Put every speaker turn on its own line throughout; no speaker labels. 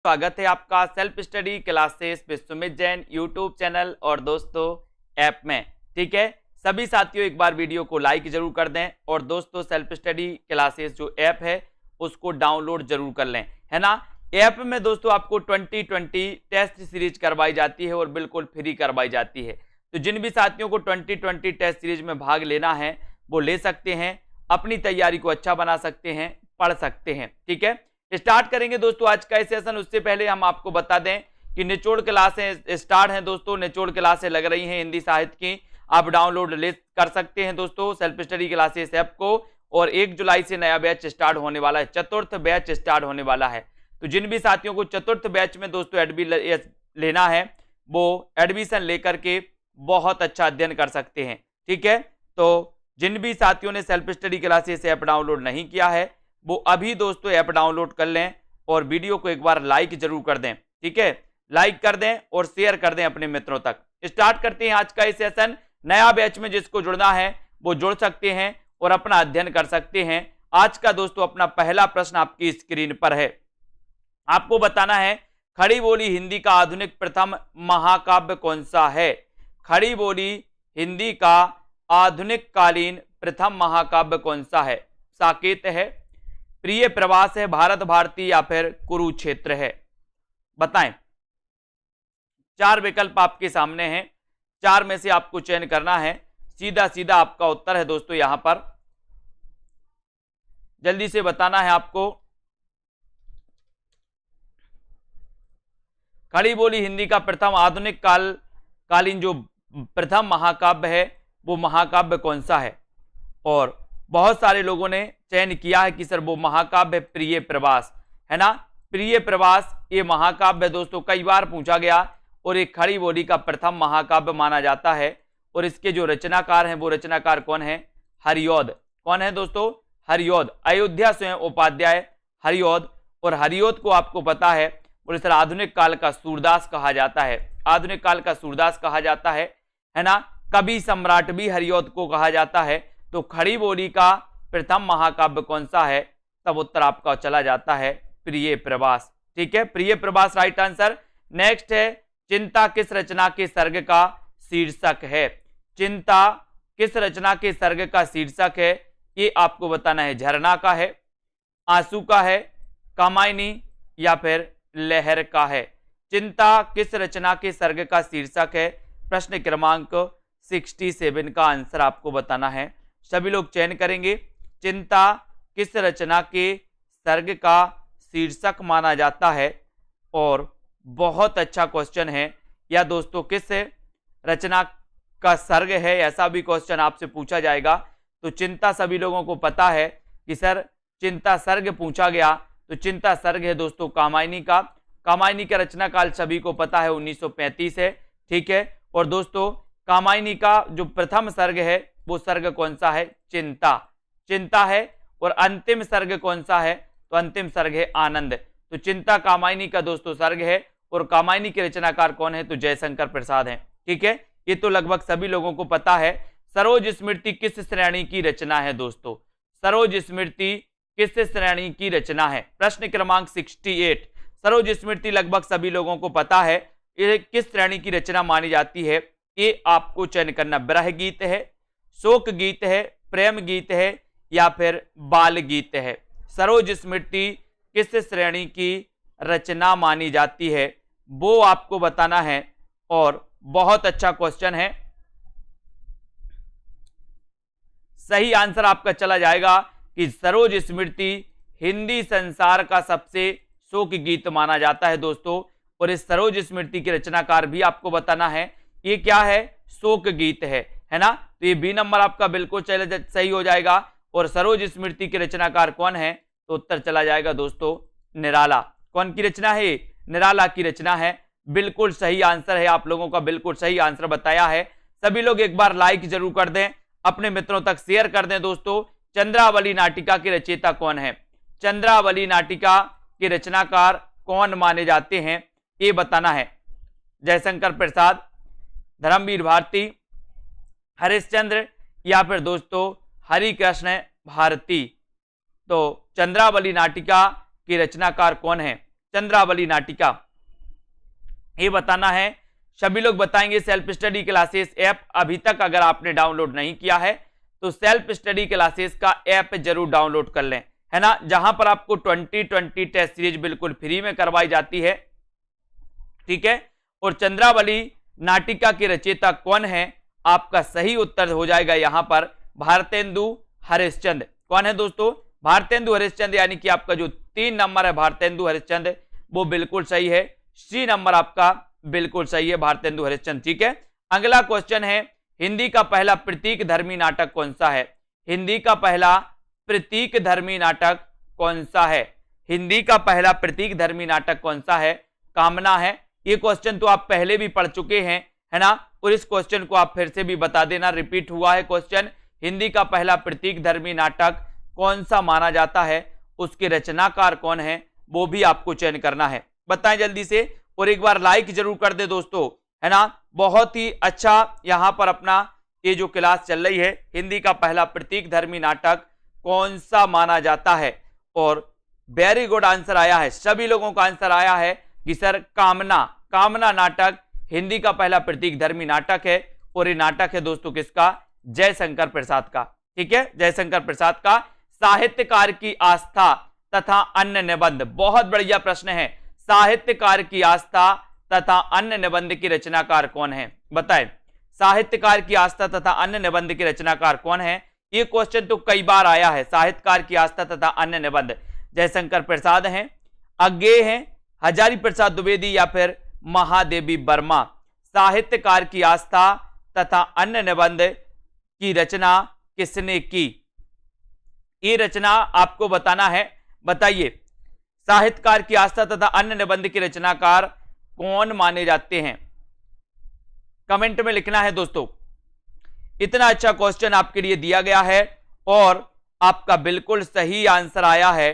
स्वागत है आपका self study classes with Sumit Jain YouTube channel और दोस्तों ऐप में। ठीक है, सभी साथियों एक बार वीडियो को लाइक जरूर कर दें और दोस्तों सेल्फ स्टडी क्लासेस जो ऐप है उसको डाउनलोड जरूर कर लें, है ना। ऐप में दोस्तों आपको 2020 टेस्ट सीरीज करवाई जाती है और बिल्कुल फ्री करवाई जाती है। तो जिन भी साथियों को 2020 टेस्ट सीरीज में भाग लेना है वो ले सकते हैं, अपनी तैयारी को अच्छा बना सकते हैं, पढ़ सकते हैं। ठीक है, स्टार्ट करेंगे दोस्तों आज का सेशन। उससे पहले हम आपको बता दें कि निचोड़ क्लासें स्टार्ट हैं दोस्तों। निचोड़ क्लासें लग रही हैं हिंदी साहित्य की, आप डाउनलोड ले कर सकते हैं दोस्तों सेल्फ स्टडी क्लासेस ऐप को। और 1 जुलाई से नया बैच स्टार्ट होने वाला है, चतुर्थ बैच स्टार्ट होने वाला है। तो जिन भी साथियों को चतुर्थ बैच में दोस्तों लेना है वो एडमिशन लेकर के बहुत अच्छा अध्ययन कर सकते हैं। ठीक है, तो जिन भी साथियों ने self study classes app download नहीं किया है वो अभी दोस्तों ऐप डाउनलोड कर लें और वीडियो को एक बार लाइक जरूर कर दें। ठीक है, लाइक कर दें और शेयर कर दें अपने मित्रों तक। स्टार्ट करते हैं आज का सेशन। नया बैच में जिसको जुड़ना है वो जुड़ सकते हैं और अपना अध्ययन कर सकते हैं। आज का दोस्तों अपना पहला प्रश्न आपकी स्क्रीन पर है। आपको बताना है खड़ी बोली हिंदी का आधुनिक प्रथम महाकाव्य कौन सा है। खड़ी बोली हिंदी का आधुनिक कालीन प्रथम महाकाव्य कौन सा है। साकेत है, प्रिय प्रवास है, भारत भारती या फिर कुरुक्षेत्र है। बताएं। 4 विकल्प आपके सामने हैं, 4 में से आपको चयन करना है। सीधा सीधा आपका उत्तर है दोस्तों यहां पर, जल्दी से बताना है आपको। खड़ी बोली हिंदी का प्रथम आधुनिक कालीन जो प्रथम महाकाव्य है वो महाकाव्य कौन सा है। और बहुत सारे लोगों ने चयन किया है कि सर वो महाकाव्य प्रिय प्रवास, है ना। प्रिय प्रवास ये महाकाव्य दोस्तों कई बार पूछा गया और एक खड़ी बोली का प्रथम महाकाव्य माना जाता है। और इसके जो रचनाकार हैं वो रचनाकार कौन है, हरिऔध। कौन है दोस्तों, हरिऔध। अयोध्या स्वयं उपाध्याय हरिऔध। और हरिऔध को आपको पता है बोले सर आधुनिक काल का सूरदास कहा जाता है। आधुनिक काल का सूरदास कहा जाता है ना। कवि सम्राट भी हरिऔध को कहा जाता है। तो खड़ी बोली का प्रथम महाकाव्य कौन सा है, तब उत्तर आपका चला जाता है प्रिय प्रवास। ठीक है, प्रिय प्रवास राइट आंसर। नेक्स्ट है चिंता किस रचना के सर्ग का शीर्षक है। चिंता किस रचना के सर्ग का शीर्षक है, ये आपको बताना है। झरना का है, आंसू का है, कामायनी या फिर लहर का है। चिंता किस रचना के सर्ग का शीर्षक है, प्रश्न क्रमांक 67 का आंसर आपको बताना है। सभी लोग चयन करेंगे। चिंता किस रचना के सर्ग का शीर्षक माना जाता है। और बहुत अच्छा क्वेश्चन है या दोस्तों किस रचना का सर्ग है, ऐसा भी क्वेश्चन आपसे पूछा जाएगा। तो चिंता सभी लोगों को पता है कि सर चिंता सर्ग पूछा गया, तो चिंता सर्ग है दोस्तों कामायनी का। कामायनी का रचना काल सभी को पता है 1935 है। ठीक है, और दोस्तों कामायनी का जो प्रथम सर्ग है वो सर्ग कौन सा है, चिंता। चिंता है। और अंतिम सर्ग कौन सा है, तो अंतिम सर्ग है आनंद। तो चिंता कामायनी का दोस्तों सर्ग है और कामायनी के रचनाकार कौन है, तो जयशंकर प्रसाद हैं। ठीक है, ये तो लगभग सभी लोगों को पता है। सरोज स्मृति किस श्रेणी की रचना है दोस्तों। सरोज स्मृति किस श्रेणी की रचना है, प्रश्न क्रमांक 68। सरोज स्मृति लगभग सभी लोगों को पता है, ये किस श्रेणी की रचना मानी जाती है, ये आपको चयन करना। ब्रह गीत है, शोक गीत है, प्रेम गीत है या फिर बाल गीत है। सरोज स्मृति किस श्रेणी की रचना मानी जाती है वो आपको बताना है। और बहुत अच्छा क्वेश्चन है, सही आंसर आपका चला जाएगा कि सरोज स्मृति हिंदी संसार का सबसे शोक गीत माना जाता है दोस्तों। और इस सरोज स्मृति के रचनाकार भी आपको बताना है, ये क्या है, शोक गीत है ना। तो ये बी नंबर आपका बिल्कुल सही हो जाएगा। और सरोज स्मृति के रचनाकार कौन है, तो उत्तर चला जाएगा दोस्तों निराला। कौन की रचना है, निराला की रचना है। बिल्कुल सही आंसर है, आप लोगों का बिल्कुल सही आंसर बताया है। सभी लोग एक बार लाइक जरूर कर दें, अपने मित्रों तक शेयर कर दें दोस्तों। चंद्रावली नाटिका के रचयिता कौन है, चंद्रावली नाटिका के रचनाकार कौन माने जाते हैं, ये बताना है। जयशंकर प्रसाद, धर्मवीर भारती, हरिश्चंद्र या फिर दोस्तों हरिकृष्ण भारती। तो चंद्रावली नाटिका के रचनाकार कौन है, चंद्रावली नाटिका, ये बताना है। सभी लोग बताएंगे। सेल्फ स्टडी क्लासेस ऐप अभी तक अगर आपने डाउनलोड नहीं किया है तो सेल्फ स्टडी क्लासेस का ऐप जरूर डाउनलोड कर लें, है ना, जहां पर आपको 2020 टेस्ट सीरीज बिल्कुल फ्री में करवाई जाती है, ठीक है। और चंद्रावली नाटिका के रचयिता कौन है? आपका सही उत्तर हो जाएगा यहां पर भारतेंदु हरिश्चंद्र। कौन है दोस्तों? भारतेंदु हरिश्चंद्र, यानी कि आपका जो 3 नंबर है भारतेंदु हरिश्चंद्र वो बिल्कुल सही है। सी नंबर आपका बिल्कुल सही है, भारतेंदु हरिश्चंद्र, ठीक है। अगला क्वेश्चन है, हिंदी का पहला प्रतीक धर्मी नाटक कौन सा है? हिंदी का पहला प्रतीक धर्मी नाटक कौन सा है? हिंदी का पहला प्रतीक धर्मी नाटक कौन सा है? कामना है। ये क्वेश्चन तो आप पहले भी पढ़ चुके हैं, है ना, और इस क्वेश्चन को आप फिर से भी बता देना, रिपीट हुआ है क्वेश्चन। हिंदी का पहला प्रतीक धर्मी नाटक कौन सा माना जाता है, उसके रचनाकार कौन है, वो भी आपको चयन करना है। बताएं जल्दी से, और एक बार लाइक जरूर कर दे दोस्तों, है ना। बहुत ही अच्छा यहां पर अपना ये जो क्लास चल रही है, हिंदी का पहला प्रतीक धर्मी नाटक कौन सा माना जाता है, और वेरी गुड आंसर आया है। सभी लोगों का आंसर आया है कि सर कामना, कामना नाटक हिंदी का पहला प्रतीक धर्मी नाटक है। और ये नाटक है दोस्तों किसका? जयशंकर प्रसाद का, ठीक है, जयशंकर प्रसाद का। साहित्यकार की आस्था तथा अन्य निबंध, बहुत बढ़िया प्रश्न है। साहित्यकार की आस्था तथा अन्य निबंध की रचनाकार कौन है? बताएं, साहित्यकार की आस्था तथा अन्य निबंध की रचनाकार कौन है? ये क्वेश्चन तो कई बार आया है। साहित्यकार की आस्था तथा अन्य निबंध जयशंकर प्रसाद हैं, अज्ञेय हैं, हजारी प्रसाद द्विवेदी या फिर महादेवी वर्मा। साहित्यकार की आस्था तथा अन्य निबंध की रचना किसने की? ये रचना आपको बताना है। बताइए, साहित्यकार की आस्था तथा अन्य निबंध के रचनाकार कौन माने जाते हैं? कमेंट में लिखना है दोस्तों। इतना अच्छा क्वेश्चन आपके लिए दिया गया है और आपका बिल्कुल सही आंसर आया है।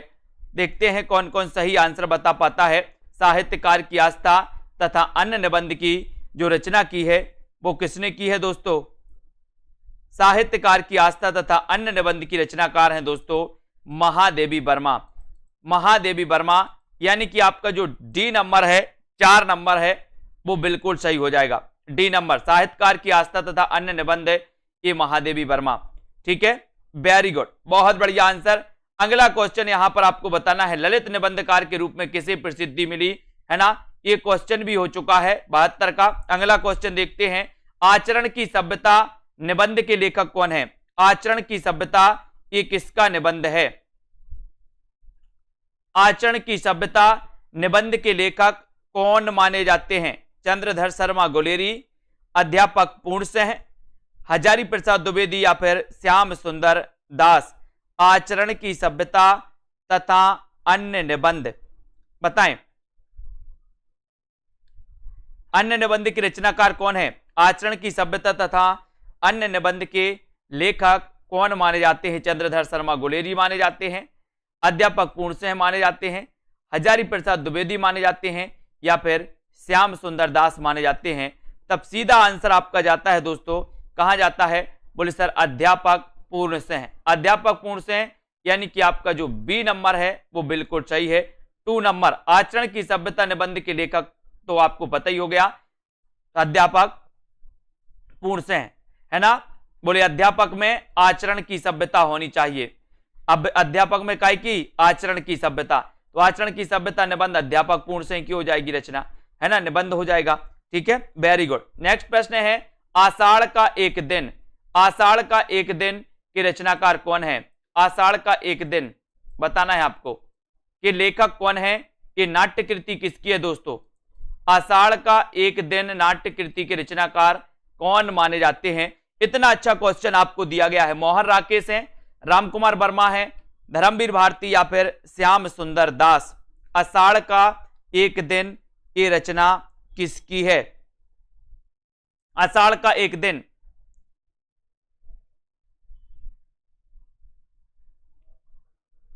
देखते हैं कौन कौन सही आंसर बता पाता है। साहित्यकार की आस्था तथा अन्य निबंध की जो रचना की है वो किसने की है दोस्तों? साहित्यकार की आस्था तथा अन्य निबंध की रचनाकार हैं दोस्तों महादेवी वर्मा। महादेवी वर्मा, यानी कि आपका जो डी नंबर है, 4 नंबर है, वो बिल्कुल सही हो जाएगा। डी नंबर, साहित्यकार की आस्था तथा अन्य निबंध, ये महादेवी वर्मा, ठीक है, वेरी गुड, बहुत बढ़िया आंसर। अगला क्वेश्चन यहां पर आपको बताना है, ललित निबंधकार के रूप में किसे प्रसिद्धि मिली, है ना। ये क्वेश्चन भी हो चुका है 72 का। अगला क्वेश्चन देखते हैं, आचरण की सभ्यता निबंध के लेखक कौन है? आचरण की सभ्यता ये किसका निबंध है? आचरण की सभ्यता निबंध के लेखक कौन माने जाते हैं? चंद्रधर शर्मा गुलेरी, अध्यापक पूर्ण सिंह, हजारी प्रसाद द्विवेदी या फिर श्याम सुंदर दास। आचरण की सभ्यता तथा अन्य निबंध, बताएं, अन्य निबंध की रचनाकार कौन है? आचरण की सभ्यता तथा अन्य निबंध के लेखक कौन माने जाते हैं? चंद्रधर शर्मा गुलेरी माने जाते हैं, अध्यापक पूर्ण सिंह माने जाते हैं, हजारी प्रसाद द्विवेदी माने जाते हैं या फिर श्याम सुंदर दास माने जाते हैं। तब सीधा आंसर आपका जाता है दोस्तों, कहां जाता है? बोले सर अध्यापक पूर्ण सिंह। अध्यापक पूर्ण सिंह, यानी कि आपका जो बी नंबर है वो बिल्कुल सही है। 2 नंबर, आचरण की सभ्यता निबंध के लेखक तो आपको पता ही हो गया, अध्यापक पूर्ण सिंह, है ना। बोले अध्यापक में आचरण की सभ्यता होनी चाहिए। अब अध्यापक में काय की? आचरण की सभ्यता, तो आचरण की सभ्यता निबंध अध्यापक पूर्ण सिंह की हो जाएगी रचना, है ना, निबंध हो जाएगा, ठीक है, वेरी गुड। नेक्स्ट प्रश्न है, आषाढ़ का एक दिन, आषाढ़ का एक दिन के रचनाकार कौन है? आषाढ़ का एक दिन बताना है आपको कि लेखक कौन है, ये नाट्य कृति किसकी है दोस्तों? आषाढ़ का एक दिन नाट्य कृति के रचनाकार कौन माने जाते हैं? इतना अच्छा क्वेश्चन आपको दिया गया है। मोहन राकेश है, रामकुमार वर्मा है, धर्मवीर भारती या फिर श्याम सुंदर दास। आषाढ़ का एक दिन ये रचना किसकी है? आषाढ़ का एक दिन,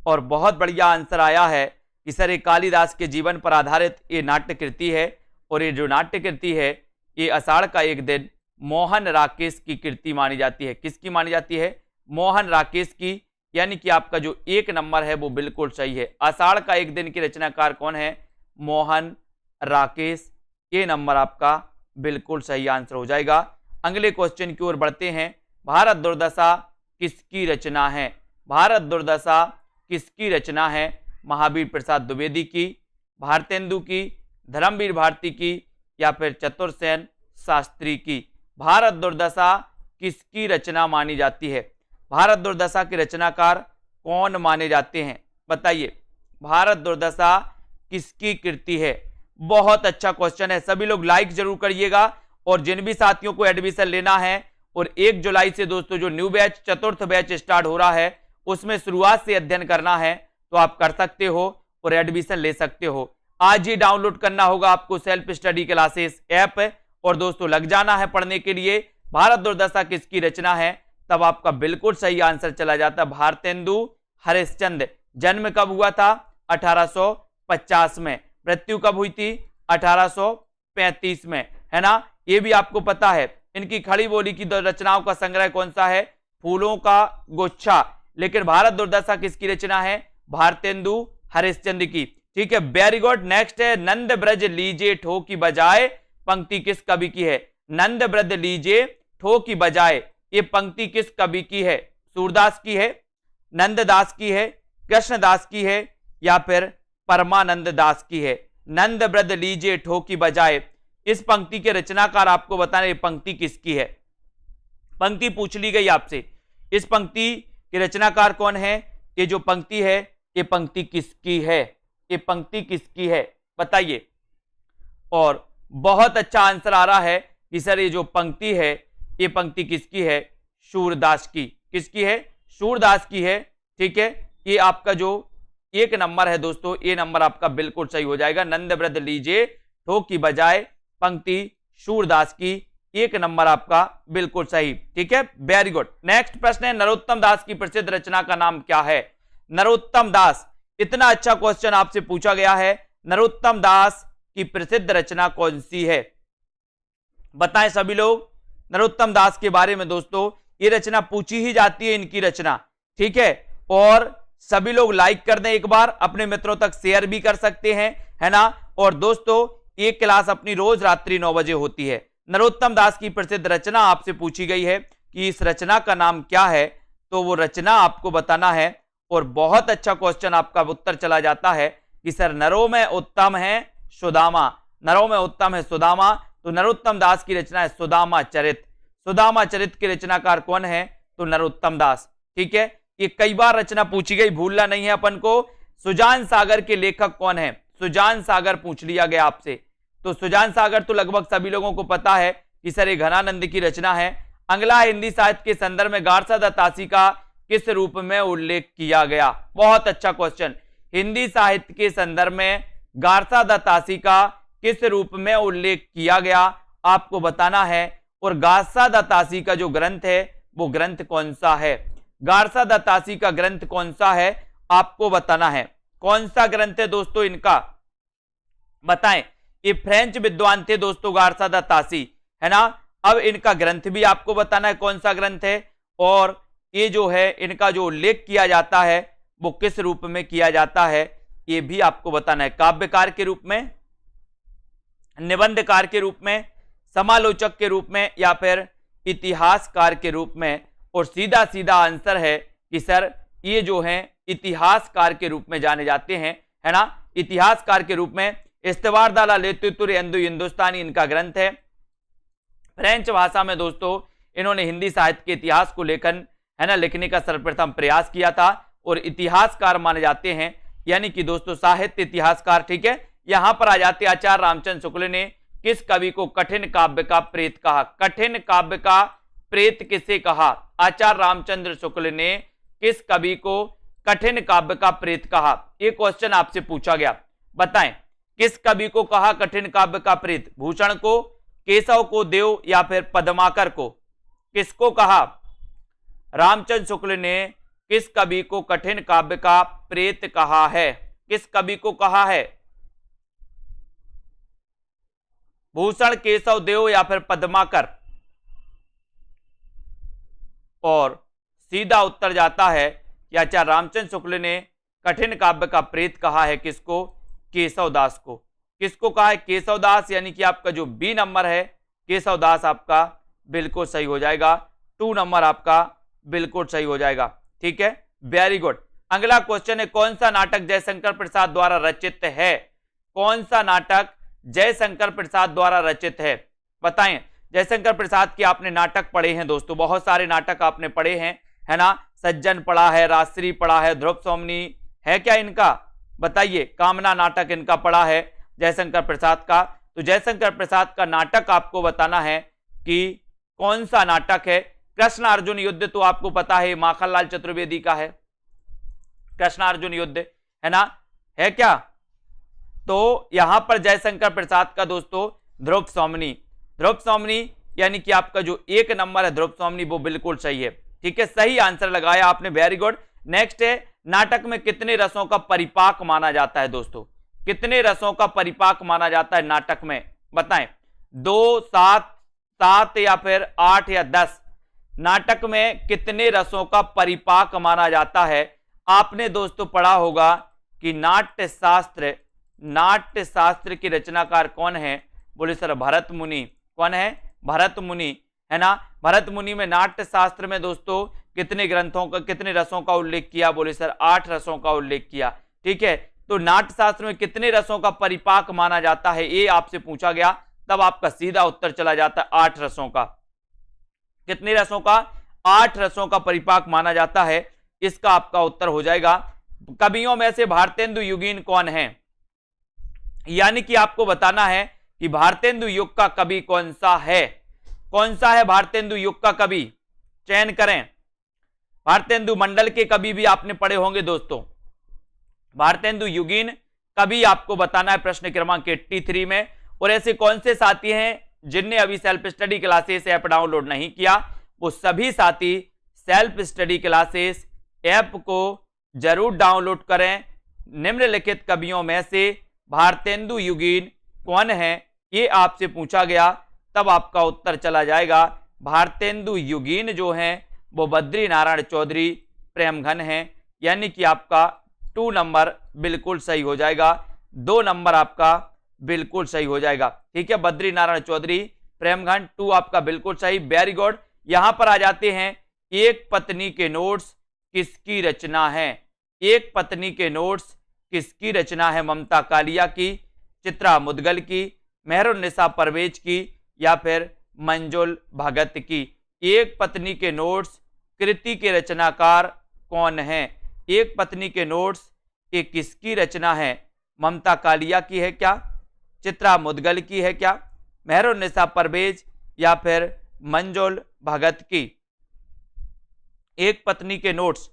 और बहुत बढ़िया आंसर आया है कि सर ये कालिदास के जीवन पर आधारित ये नाट्य कृति है, और ये जो नाट्य कृति है ये आषाढ़ का एक दिन मोहन राकेश की कृति मानी जाती है। किसकी मानी जाती है? मोहन राकेश की, यानी कि आपका जो 1 नंबर है वो बिल्कुल सही है। आषाढ़ का एक दिन की रचनाकार कौन है? मोहन, राकेश। ये नंबर आपका बिल्कुल सही आंसर हो जाएगा। अगले क्वेश्चन की ओर बढ़ते हैं। भारत दुर्दशा किसकी रचना है? भारत दुर्दशा किसकी रचना है? महावीर प्रसाद द्विवेदी की, भारतेंदु की, धर्मवीर भारती की, या फिर चतुर्सेन शास्त्री की? भारत दुर्दशा किसकी रचना मानी जाती है? भारत दुर्दशा के रचनाकार कौन माने जाते हैं? बताइए, भारत दुर्दशा किसकी कृति है? बहुत अच्छा क्वेश्चन है, सभी लोग लाइक जरूर करिएगा। और जिन भी साथियों को एडमिशन लेना है, और 1 जुलाई से दोस्तों जो न्यू बैच, चतुर्थ बैच स्टार्ट हो रहा है, उसमें शुरुआत से अध्ययन करना है तो आप कर सकते हो और एडमिशन ले सकते हो। आज ही डाउनलोड करना होगा आपको सेल्फ स्टडी क्लासेस ऐप, और दोस्तों लग जाना है पढ़ने के लिए। भारत दुर्दशा किसकी रचना है? तब आपका बिल्कुल सही आंसर चला जाता। भारतेंदु हरिश्चंद्र। जन्म कब हुआ था? 1850 में। मृत्यु कब हुई थी? 1835 में, है ना? ये भी आपको पता है। इनकी खड़ी बोली की रचनाओं का संग्रह कौन सा है? फूलों का गुच्छा। लेकिन भारत दुर्दशा किसकी रचना है? भारतेंदु हरिश्चंद्र की। ठीक है, वेरी गुड। नेक्स्ट है, नंद ब्रज लीजे ठो की बजाय, पंक्ति किस कवि की है? नंद ब्रज लीजे ठो की बजाय, ये पंक्ति किस कवि की है? सूरदास की है, नंददास की है, कृष्णदास की है, या फिर परमानंद दास की है? नंद ब्रज लीजे ठो की बजाय, इस पंक्ति के रचनाकार आपको बताना ये पंक्ति किसकी है। पंक्ति पूछ ली गई आपसे, इस पंक्ति के रचनाकार कौन है? ये जो पंक्ति है, ये पंक्ति किसकी है? ये पंक्ति किसकी है बताइए। और बहुत अच्छा आंसर आ रहा है कि सर ये जो पंक्ति है, ये पंक्ति किसकी है? सूरदास की। किसकी है? सूरदास की है। ठीक है, ये आपका जो 1 नंबर है दोस्तों, ये नंबर आपका बिल्कुल सही हो जाएगा। नंद ब्रज लीजे ठो की बजाय, पंक्ति सूरदास की। 1 नंबर आपका बिल्कुल सही। ठीक है, वेरी गुड। नेक्स्ट प्रश्न है, नरोत्तम दास की प्रसिद्ध रचना का नाम क्या है? नरोत्तम दास, इतना अच्छा क्वेश्चन आपसे पूछा गया है। नरोत्तम दास की प्रसिद्ध रचना कौन सी है? बताएं सभी लोग नरोत्तम दास के बारे में। दोस्तों ये रचना पूछी ही जाती है, इनकी रचना। ठीक है, और सभी लोग लाइक कर दें एक बार, अपने मित्रों तक शेयर भी कर सकते हैं, है ना? और दोस्तों ये क्लास अपनी रोज रात्रि 9 बजे होती है। नरोत्तम दास की प्रसिद्ध रचना आपसे पूछी गई है कि इस रचना का नाम क्या है, तो वो रचना आपको बताना है। और बहुत अच्छा क्वेश्चन आपका उत्तर चला जाता है कि सर नरों में उत्तम है सुदामा, नरों में उत्तम है सुदामा। तो नरोत्तम दास की रचना है सुदामा चरित। सुदामा चरित के रचनाकार कौन है? तो नरोत्तम दास। ठीक है, ये कई बार रचना पूछी गई, भूलना नहीं है अपन को। सुजान सागर के लेखक कौन है? सुजान सागर पूछ लिया गया आपसे। तो सुजान सागर तो लगभग सभी लोगों को पता है कि सर ये घनानंद की रचना है। अंगला हिंदी साहित्य के संदर्भ में गारसा दत्तासी का किस रूप में उल्लेख किया गया? बहुत अच्छा क्वेश्चन। हिंदी साहित्य के संदर्भ में गारसा दत्तासी का किस रूप में उल्लेख किया गया, आपको बताना है। और गारसा दत्तासी का जो ग्रंथ है, वो ग्रंथ कौन सा है? गारसा दत्तासी का ग्रंथ कौन सा है, आपको बताना है। कौन सा ग्रंथ है दोस्तों इनका, बताएं। ये फ्रेंच विद्वान थे दोस्तों गारसा दत्तासी, है ना? अब इनका ग्रंथ भी आपको बताना है कौन सा ग्रंथ है। और ये जो है इनका जो उल्लेख किया जाता है वो किस रूप में किया जाता है, ये भी आपको बताना है। काव्यकार के रूप में, निबंधकार के रूप में, समालोचक के रूप में, या फिर इतिहासकार के रूप में? और सीधा सीधा आंसर है कि सर ये जो है इतिहासकार के रूप में जाने जाते हैं, है ना? इतिहासकार के रूप में। इस्तवार दाला लेतुतुर हिंदुस्तानी इनका ग्रंथ है। फ्रेंच भाषा में दोस्तों इन्होंने हिंदी साहित्य के इतिहास को लेखन, है ना, लिखने का सर्वप्रथम प्रयास किया था। और इतिहासकार माने जाते हैं, यानी कि दोस्तों साहित्य इतिहासकार। ठीक है, यहां पर आ जाते आचार्य रामचंद्र शुक्ल ने किस कवि को कठिन काव्य का प्रेत कहा? कठिन काव्य का प्रेत किसे कहा? आचार्य रामचंद्र शुक्ल ने किस कवि को कठिन काव्य का प्रेत कहा? ये क्वेश्चन आपसे पूछा गया। बताएं किस कवि को कहा कठिन काव्य का प्रेत? भूषण को, केशव को, देव, या फिर पद्माकर को? किसको कहा? रामचंद्र शुक्ल ने किस कवि को कठिन काव्य का प्रेत कहा है? किस कवि को कहा है? भूषण, केशव, देव, या फिर पद्माकर? और सीधा उत्तर जाता है कि आचार्य रामचंद्र शुक्ल ने कठिन काव्य का प्रेत कहा है किसको? केशवदास को। किसको कहा है? केशवदास, यानी कि आपका जो बी नंबर है केशवदास आपका बिल्कुल सही हो जाएगा। 2 नंबर आपका बिल्कुल सही हो जाएगा। ठीक है, वेरी गुड। अगला क्वेश्चन है, कौन सा नाटक जयशंकर प्रसाद द्वारा रचित है? कौन सा नाटक जयशंकर प्रसाद द्वारा रचित है? बताएं। जयशंकर प्रसाद के आपने नाटक पढ़े हैं दोस्तों, बहुत सारे नाटक आपने पढ़े हैं, है ना। सज्जन पढ़ा है, राजश्री पढ़ा है, ध्रुव सोमनी है क्या इनका? बताइए। कामना नाटक इनका पढ़ा है जयशंकर प्रसाद का। तो जयशंकर प्रसाद का नाटक आपको बताना है कि कौन सा नाटक है। कृष्ण अर्जुन युद्ध तो आपको पता है माखनलाल चतुर्वेदी का है, कृष्ण अर्जुन युद्ध, है ना, है क्या? तो यहां पर जयशंकर प्रसाद का दोस्तों ध्रुव सोमनी, ध्रुव सोमनी यानी कि आपका जो 1 नंबर है ध्रुव सोमनी वो बिल्कुल सही है। ठीक है, सही आंसर लगाया आपने, वेरी गुड। नेक्स्ट है, नाटक में कितने रसों का परिपाक माना जाता है दोस्तों? कितने रसों का परिपाक माना जाता है नाटक में? बताएं। 2, 7, 7 या फिर 8 या 10? नाटक में कितने रसों का परिपाक माना जाता है? आपने दोस्तों पढ़ा होगा कि नाट्य शास्त्र के रचनाकार कौन है? बोले सर भरत मुनि। कौन है? भरत मुनि, है ना। भरत मुनि में नाट्य शास्त्र में दोस्तों कितने ग्रंथों का, कितने रसों का उल्लेख किया? बोले सर 8 रसों का उल्लेख किया। ठीक है, तो नाट्य शास्त्र में कितने रसों का परिपाक माना जाता है, ये आपसे पूछा गया, तब आपका सीधा उत्तर चला जाता है 8 रसों का। कितने रसों का? 8 रसों का परिपाक माना जाता है, इसका आपका उत्तर हो जाएगा। कवियों में से भारतेंदु युगीन कौन है? यानी कि आपको बताना है कि भारतेंदु युग का कवि कौन सा है? कौन सा है भारतेंदु युग का कवि? चयन करें। भारतेंदु मंडल के कवि भी आपने पढ़े होंगे दोस्तों। भारतेंदु युगीन कवि आपको बताना है प्रश्न क्रमांक 83 में। और ऐसे कौन से साथी हैं जिनने अभी self study classes app download नहीं किया? वो सभी साथी सेल्फ स्टडी क्लासेस ऐप को जरूर डाउनलोड करें। निम्नलिखित कवियों में से भारतेंदु युगीन कौन है, ये आपसे पूछा गया, तब आपका उत्तर चला जाएगा। भारतेंदु युगीन जो हैं वो बद्री नारायण चौधरी प्रेमघन हैं, यानी कि आपका 2 नंबर बिल्कुल सही हो जाएगा। 2 नंबर आपका बिल्कुल सही हो जाएगा। ठीक है, बद्री नारायण चौधरी प्रेमघन 2 आपका बिल्कुल सही, वेरी गुड। यहां पर आ जाते हैं, एक पत्नी के नोट्स किसकी रचना है? एक पत्नी के नोट्स किसकी रचना है? ममता कालिया की, चित्रा मुदगल की, मेहरुन्निसा परवेज की, या फिर मंजुल भगत की? एक पत्नी के नोट्स कृति के रचनाकार कौन है? एक पत्नी के नोट्स ये किसकी रचना है? ममता कालिया की है क्या? चित्रा मुदगल की है क्या? मेहरुन्निसा परवेज या फिर मंजुल भगत की? एक पत्नी के नोट्स,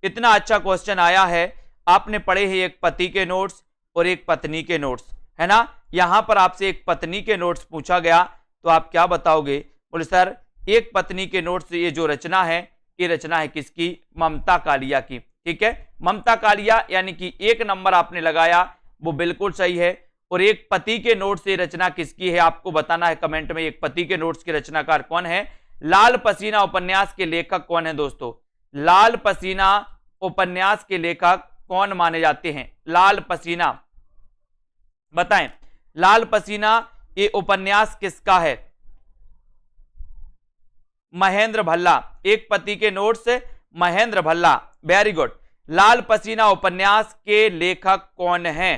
इतना अच्छा क्वेश्चन आया है। आपने पढ़े हैं एक पति के नोट्स और एक पत्नी के नोट्स, है ना। यहां पर आपसे एक पत्नी के नोट्स पूछा गया तो आप क्या बताओगे? बोले सर एक पत्नी के नोट्स, ये जो रचना है ये रचना है किसकी? ममता कालिया की। ठीक है, ममता कालिया यानी कि 1 नंबर आपने लगाया, वो बिल्कुल सही है। और एक पति के नोट्स ये रचना किसकी है आपको बताना है कमेंट में। एक पति के नोट्स के रचनाकार कौन है? लाल पसीना उपन्यास के लेखक कौन है दोस्तों? लाल पसीना उपन्यास के लेखक कौन माने जाते हैं? लाल पसीना, बताएं। लाल पसीना ये उपन्यास किसका है? महेंद्र भल्ला। एक पति के notes Mahendra Bhalla, very good. Lal Pasina उपन्यास के लेखक कौन है?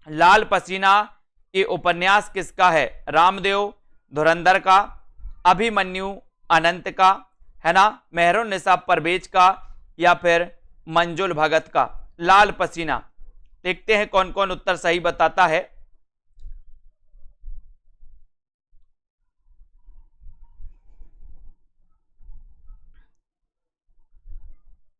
लाल पसीना ये उपन्यास किसका है? रामदेव धुरंधर का, अभिमन्यु अनंत का, है ना, मेहरुन्निसा परवेज का, या फिर मंजुल भगत का? लाल पसीना। देखते हैं कौन कौन उत्तर सही बताता है।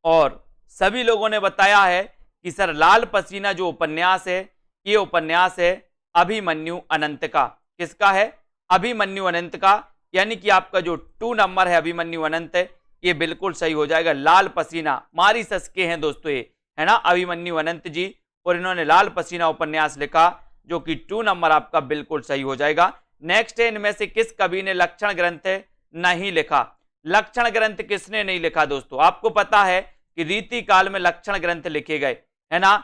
और सभी लोगों ने बताया है कि सर लाल पसीना जो उपन्यास है ये उपन्यास है अभिमन्यु अनंत का। किसका है? अभिमन्यु अनंत का, यानी कि आपका जो 2 नंबर है अभिमन्यु अनंत है, ये बिल्कुल सही हो जाएगा। लाल पसीना मारी सस्के हैं दोस्तों ये, है ना, अभिमन्यु अनंत जी, और इन्होंने लाल पसीना उपन्यास लिखा जो कि 2 नंबर आपका बिल्कुल सही हो जाएगा। नेक्स्ट है, इनमें से किस कवि ने लक्षण ग्रंथ नहीं लिखा? लक्षण ग्रंथ किसने नहीं लिखा दोस्तों? आपको पता है कि रीति काल में लक्षण ग्रंथ लिखे गए, है ना।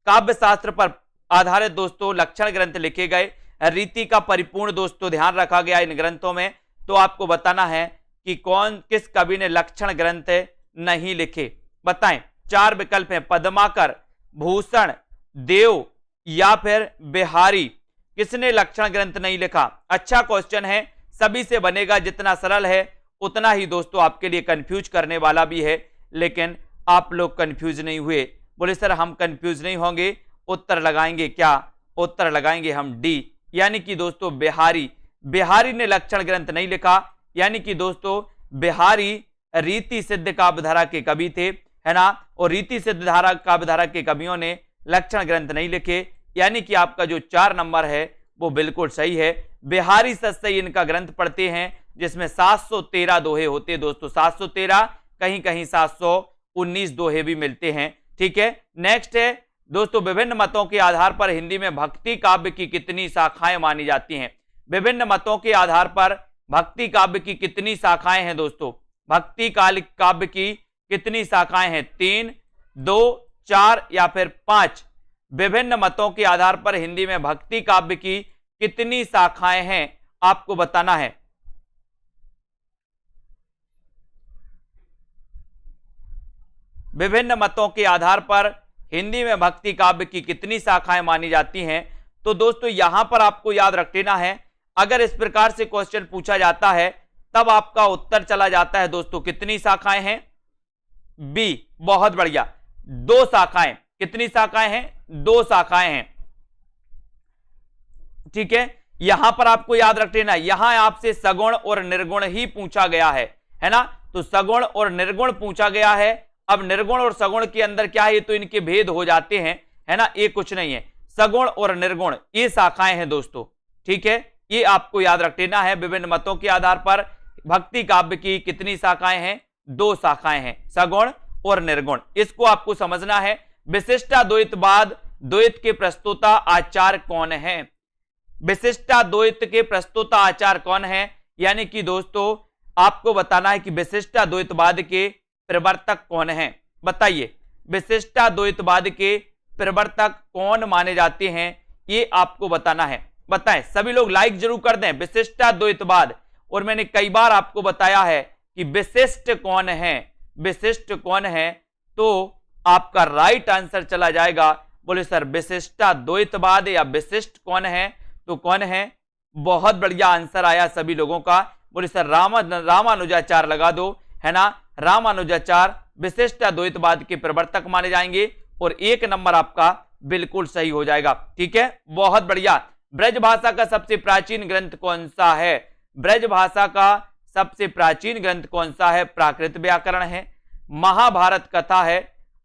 काव्य शास्त्र पर आधारित दोस्तों लक्षण ग्रंथ लिखे गए, रीति का परिपूर्ण दोस्तों ध्यान रखा गया इन ग्रंथों में। तो आपको बताना है कि किस कवि ने लक्षण ग्रंथ नहीं लिखे, बताएं। 4 विकल्प हैं, पद्माकर, भूषण, देव या फिर बिहारी। किसने लक्षण ग्रंथ नहीं लिखा? अच्छा क्वेश्चन है, सभी से बनेगा, जितना सरल है उतना ही दोस्तों आपके लिए कंफ्यूज करने वाला भी है, लेकिन आप लोग कंफ्यूज नहीं हुए। बोले सर हम कंफ्यूज नहीं होंगे, उत्तर लगाएंगे क्या? उत्तर लगाएंगे हम डी, यानी कि दोस्तों बिहारी। बिहारी ने लक्षण ग्रंथ नहीं लिखा, यानी कि दोस्तों बिहारी रीति सिद्ध काव्यधारा के कवि थे, है ना, और रीति सिद्ध धारा काव्यधारा के कवियों ने लक्षण ग्रंथ नहीं लिखे, यानी कि आपका जो 4 नंबर है वो बिल्कुल सही है। बिहारी सस्ते इनका ग्रंथ पढ़ते हैं जिसमें 713 दोहे होते हैं दोस्तों, 713, कहीं कहीं 719 दोहे भी मिलते हैं। ठीक है, नेक्स्ट है दोस्तों, विभिन्न मतों के आधार पर हिंदी में भक्ति काव्य की कितनी शाखाएं मानी जाती हैं? विभिन्न मतों के आधार पर भक्ति काव्य की कितनी शाखाएं हैं दोस्तों? भक्ति काव्य की कितनी शाखाएं हैं? 3, 2, 4 या फिर 5? विभिन्न मतों के आधार पर हिंदी में भक्ति काव्य की कितनी शाखाएं हैं आपको बताना है। विभिन्न मतों के आधार पर हिंदी में भक्ति काव्य की कितनी शाखाएं मानी जाती हैं? तो दोस्तों यहां पर आपको याद रख लेना है, अगर इस प्रकार से क्वेश्चन पूछा जाता है तब आपका उत्तर चला जाता है दोस्तों कितनी शाखाएं हैं? बी, बहुत बढ़िया, 2 शाखाएं। कितनी शाखाएं हैं? 2 शाखाएं हैं। ठीक है, यहां पर आपको याद रख लेना, यहां आपसे सगुण और निर्गुण ही पूछा गया है ना, तो सगुण और निर्गुण पूछा गया है। अब निर्गुण और सगुण के अंदर क्या है, तो इनके भेद हो जाते हैं, है ना, ये कुछ नहीं है। सगुण और निर्गुण ये शाखाएं हैं दोस्तों। ठीक है, ये आपको याद रख लेना है। विभिन्न मतों के आधार पर भक्ति काव्य की कितनी शाखाएं हैं? 2 शाखाएं हैं, सगुण और निर्गुण। इसको आपको समझना है। विशिष्टाद्वैतवाद द्वैत के प्रस्तोता आचार्य कौन है? विशिष्टाद्वैत के प्रस्तोता आचार्य कौन है? यानी कि दोस्तों आपको बताना है कि विशिष्टाद्वैतवाद के प्रवर्तक कौन हैं? बताइए, विशिष्टाद्वैतवाद के प्रवर्तक कौन माने जाते हैं, ये आपको बताना है। बताएं, सभी लोग लाइक जरूर कर दें। विशिष्टाद्वैतवाद, और मैंने कई बार आपको बताया है कि विशिष्ट कौन है, विशिष्ट कौन है, तो आपका राइट आंसर चला जाएगा। बोले सर विशिष्टाद्वैतवाद या विशिष्ट कौन है, तो कौन है? बहुत बढ़िया आंसर आया सभी लोगों का। बोले सर रामानुजाचार्य लगा दो, है ना, रामानुजाचार्य विशिष्टाद्वैतवाद के प्रवर्तक माने जाएंगे, और 1 नंबर आपका बिल्कुल सही हो जाएगा। ठीक है, बहुत बढ़िया। ब्रज भाषा का सबसे प्राचीन ग्रंथ कौन सा है? ब्रज भाषा का सबसे प्राचीन ग्रंथ कौन सा है? प्राकृत व्याकरण है, महाभारत कथा है,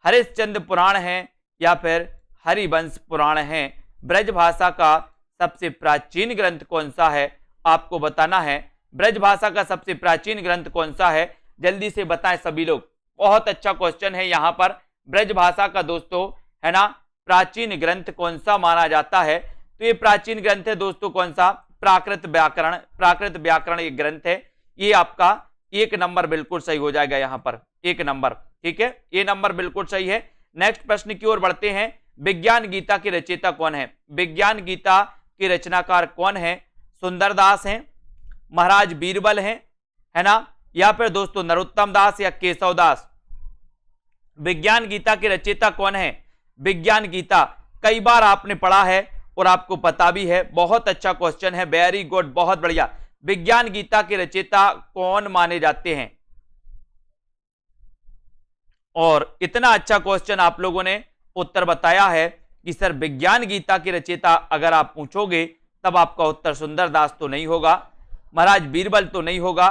हरिश्चंद्र पुराण है, या फिर हरिवंश पुराण है। ब्रज भाषा का सबसे प्राचीन ग्रंथ कौन सा है आपको बताना है। ब्रज भाषा का सबसे प्राचीन ग्रंथ कौन सा है, जल्दी से बताएं सभी लोग। बहुत अच्छा क्वेश्चन है यहाँ पर। ब्रज भाषा का दोस्तों, है ना, प्राचीन ग्रंथ कौन सा माना जाता है? तो ये प्राचीन ग्रंथ है दोस्तों कौन सा? प्राकृत व्याकरण। प्राकृत व्याकरण एक ग्रंथ है, ये आपका 1 नंबर बिल्कुल सही हो जाएगा यहाँ पर, 1 नंबर। ठीक है, ये नंबर बिल्कुल सही है। नेक्स्ट प्रश्न की ओर बढ़ते हैं। विज्ञान गीता के रचयिता कौन है? विज्ञान गीता के रचनाकार कौन है? सुंदरदास हैं, महाराज बीरबल हैं, है ना, या फिर दोस्तों नरोत्तम दास या केशव दास? विज्ञान गीता के रचयिता कौन है? विज्ञान गीता कई बार आपने पढ़ा है और आपको पता भी है। बहुत अच्छा क्वेश्चन है, वेरी गुड, बहुत बढ़िया। विज्ञान गीता के रचयिता कौन माने जाते हैं? और इतना अच्छा क्वेश्चन आप लोगों ने उत्तर बताया है कि सर विज्ञान गीता के रचयिता अगर आप पूछोगे तब आपका उत्तर सुंदरदास तो नहीं होगा, महाराज बीरबल तो नहीं होगा,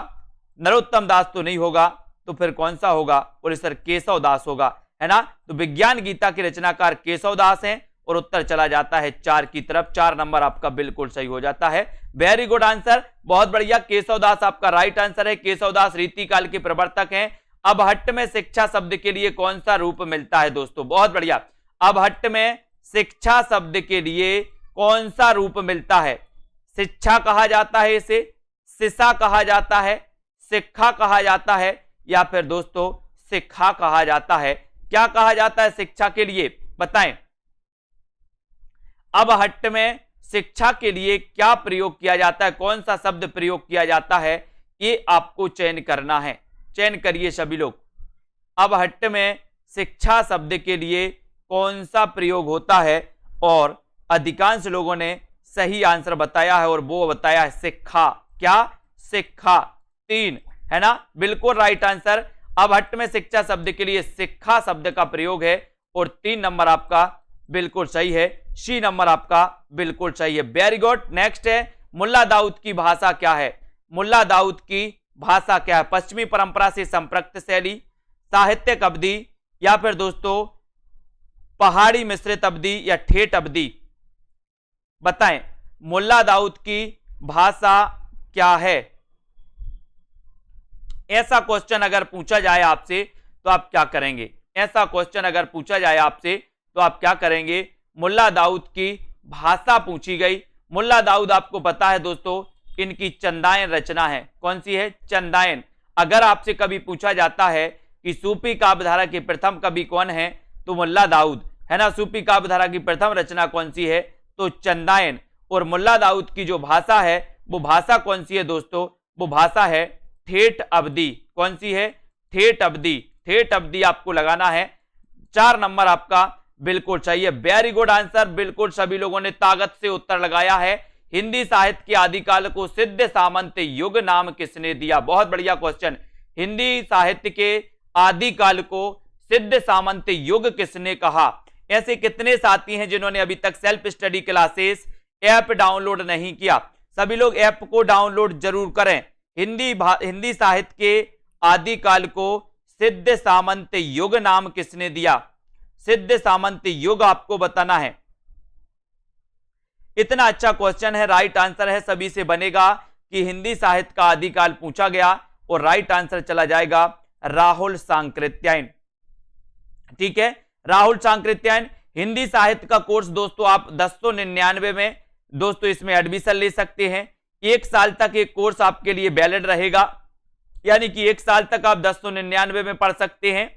नरोत्तम दास तो नहीं होगा, तो फिर कौन सा होगा? बोले सर केशव दास होगा, है ना। तो विज्ञान गीता के रचनाकार केशव दास हैं, और उत्तर चला जाता है 4 की तरफ। 4 नंबर आपका बिल्कुल सही हो जाता है। वेरी गुड आंसर, बहुत बढ़िया। केशव दास आपका राइट आंसर है। केशव दास रीतिकाल के प्रवर्तक हैं। अब हट्ट में शिक्षा शब्द के लिए कौन सा रूप मिलता है दोस्तों? बहुत बढ़िया। अब हट्ट में शिक्षा शब्द के लिए कौन सा रूप मिलता है? शिक्षा कहा जाता है, इसे शिक्षा कहा जाता है, शिक्षा कहा जाता है, या फिर दोस्तों शिक्षा कहा जाता है? क्या कहा जाता है शिक्षा के लिए, बताएं। अब हट में शिक्षा के लिए क्या प्रयोग किया जाता है, कौन सा शब्द प्रयोग किया जाता है, ये आपको चयन करना है। चयन करिए सभी लोग। अब हट में शिक्षा शब्द के लिए कौन सा प्रयोग होता है, और अधिकांश लोगों ने सही आंसर बताया है और वो बताया है शिक्षा। क्या? शिक्षा। 3 है ना, बिल्कुल राइट आंसर। अब हट में शिक्षा शब्द के लिए शिक्षा शब्द का प्रयोग है और 3 नंबर आपका बिल्कुल सही है। सी नंबर आपका बिल्कुल सही है। Very good. नेक्स्ट है मुल्ला दाऊद की भाषा क्या है? मुल्ला दाऊद की भाषा क्या है? पश्चिमी परंपरा से संप्रक्त शैली, साहित्यिक अवधि, या फिर दोस्तों पहाड़ी मिश्रित अवधि, या ठेठ अवधि? बताएं, मुल्ला दाऊद की भाषा क्या है? ऐसा क्वेश्चन अगर पूछा जाए आपसे तो आप क्या करेंगे? ऐसा क्वेश्चन अगर पूछा जाए आपसे तो आप क्या करेंगे? मुल्ला दाऊद की भाषा पूछी गई। मुल्ला दाऊद आपको पता है दोस्तों, इनकी चंदायन रचना है। कौन सी है? चंदायन। अगर आपसे कभी पूछा जाता है कि सूफी काव्यधारा के प्रथम कवि कौन है, तो मुल्ला दाऊद है ना। सूफी काव्यधारा की प्रथम रचना कौन सी है? तो चंदायन। और मुल्ला दाऊद की जो भाषा है वो भाषा कौन सी है दोस्तों? वो भाषा है ठेठ अवधि। कौन सी है? ठेठ अवधि। ठेठ अवधि आपको लगाना है। 4 नंबर आपका बिल्कुल सही है। Very good answer. बिल्कुल सभी लोगों ने ताकत से उत्तर लगाया है। हिंदी साहित्य के आदिकाल को सिद्ध सामंत युग नाम किसने दिया? बहुत बढ़िया क्वेश्चन। हिंदी साहित्य के आदिकाल को सिद्ध सामंत युग किसने कहा? ऐसे कितने साथी हैं जिन्होंने अभी तक self study classes app download नहीं किया? सभी लोग ऐप को डाउनलोड जरूर करें। हिंदी साहित्य के आदिकाल को सिद्ध सामंत युग नाम किसने दिया? सिद्ध सामंत युग आपको बताना है। इतना अच्छा क्वेश्चन है। राइट आंसर है सभी से बनेगा कि हिंदी साहित्य का आदिकाल पूछा गया, और राइट आंसर चला जाएगा राहुल सांकृत्यायन। ठीक है, राहुल सांकृत्यायन। हिंदी साहित्य का कोर्स दोस्तों आप 1099 में दोस्तों इसमें एडमिशन ले सकते हैं। 1 साल तक ये कोर्स आपके लिए वैलिड रहेगा, यानी कि 1 साल तक आप 1099 में पढ़ सकते हैं।